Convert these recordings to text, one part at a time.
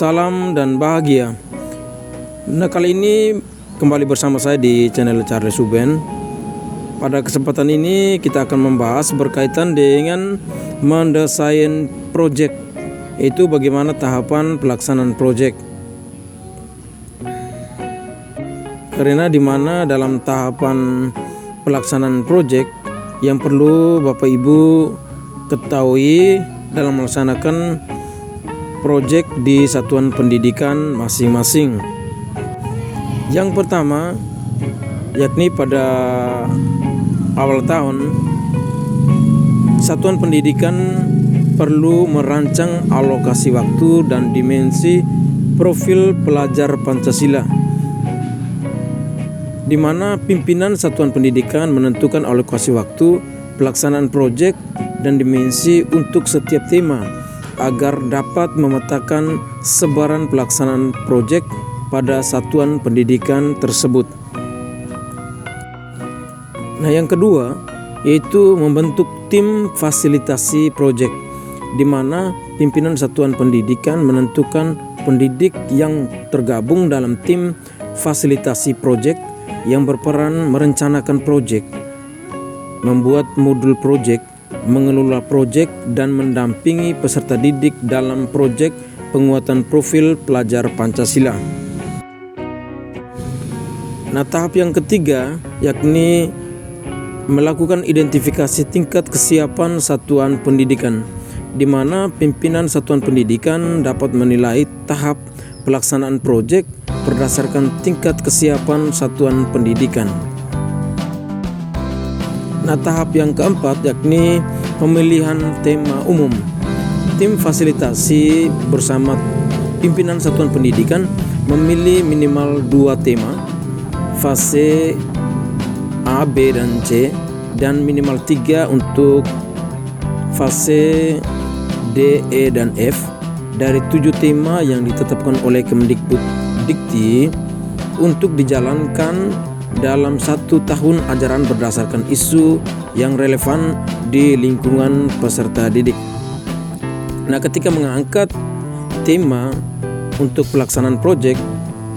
Salam dan bahagia. Nah, kali ini kembali bersama saya di channel Charles Suben. Pada kesempatan ini kita akan membahas berkaitan dengan mendesain project, yaitu bagaimana tahapan pelaksanaan project. Karena di mana dalam tahapan pelaksanaan project yang perlu Bapak Ibu ketahui dalam melaksanakan project di satuan pendidikan masing-masing. Yang pertama, yakni pada awal tahun, satuan pendidikan perlu merancang alokasi waktu dan dimensi profil pelajar Pancasila, di mana pimpinan satuan pendidikan menentukan alokasi waktu, pelaksanaan project, dan dimensi untuk setiap tema agar dapat memetakan sebaran pelaksanaan proyek pada satuan pendidikan tersebut. Nah, yang kedua yaitu membentuk tim fasilitasi proyek, di mana pimpinan satuan pendidikan menentukan pendidik yang tergabung dalam tim fasilitasi proyek yang berperan merencanakan proyek, membuat modul proyek, mengelola proyek, dan mendampingi peserta didik dalam proyek penguatan profil pelajar Pancasila. Nah, tahap yang ketiga yakni melakukan identifikasi tingkat kesiapan satuan pendidikan, di mana pimpinan satuan pendidikan dapat menilai tahap pelaksanaan proyek berdasarkan tingkat kesiapan satuan pendidikan. Nah, tahap yang keempat yakni pemilihan tema umum. Tim fasilitasi bersama pimpinan satuan pendidikan memilih minimal 2 tema, fase A, B, dan C, dan minimal 3 untuk fase D, E, dan F dari 7 tema yang ditetapkan oleh Kemdikbud-Dikti untuk dijalankan dalam 1 tahun ajaran berdasarkan isu yang relevan di lingkungan peserta didik. Nah, ketika mengangkat tema untuk pelaksanaan proyek,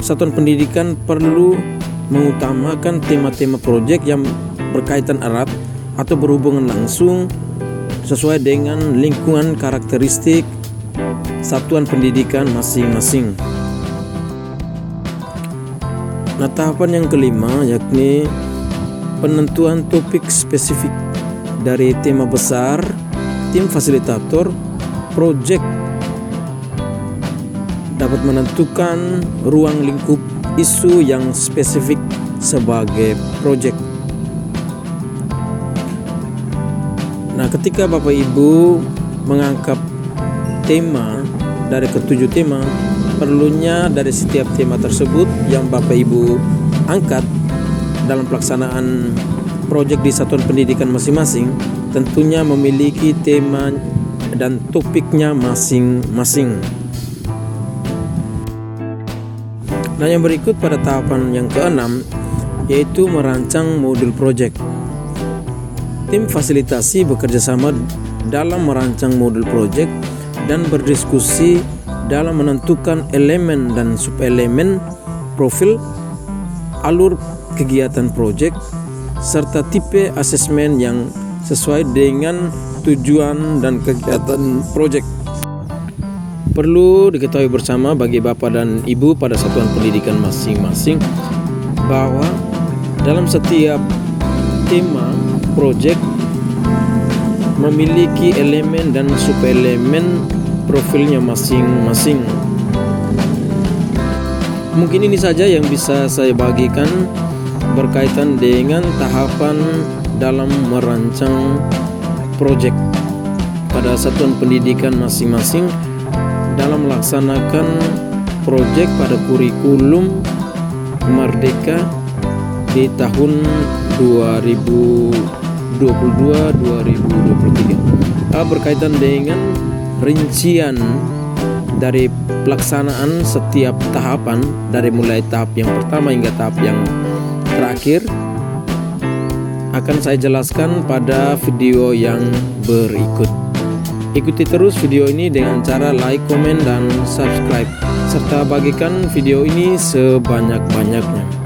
satuan pendidikan perlu mengutamakan tema-tema proyek yang berkaitan erat atau berhubungan langsung sesuai dengan lingkungan karakteristik satuan pendidikan masing-masing. Nah, tahapan yang kelima yakni penentuan topik spesifik dari tema besar. Tim fasilitator project dapat menentukan ruang lingkup isu yang spesifik sebagai project. Nah, ketika Bapak Ibu mengangkat tema dari ke-7 tema, perlunya dari setiap tema tersebut yang Bapak Ibu angkat dalam pelaksanaan proyek di satuan pendidikan masing-masing tentunya memiliki tema dan topiknya masing-masing. Nah, yang berikut pada tahapan yang ke-6 yaitu merancang modul proyek. Tim fasilitasi bekerjasama dalam merancang modul proyek dan berdiskusi dalam menentukan elemen dan subelemen, profil, alur kegiatan proyek, serta tipe asesmen yang sesuai dengan tujuan dan kegiatan proyek. Perlu diketahui bersama bagi Bapak dan Ibu pada satuan pendidikan masing-masing bahwa dalam setiap tema proyek memiliki elemen dan subelemen profilnya masing-masing. Mungkin ini saja yang bisa saya bagikan berkaitan dengan tahapan dalam merancang proyek pada satuan pendidikan masing-masing dalam melaksanakan proyek pada kurikulum Merdeka di tahun 2022-2023 berkaitan dengan rincian dari pelaksanaan setiap tahapan dari mulai tahap yang pertama hingga tahap yang terakhir akan saya jelaskan pada video yang berikut. Ikuti terus video ini dengan cara like, komen, dan subscribe, serta bagikan video ini sebanyak-banyaknya.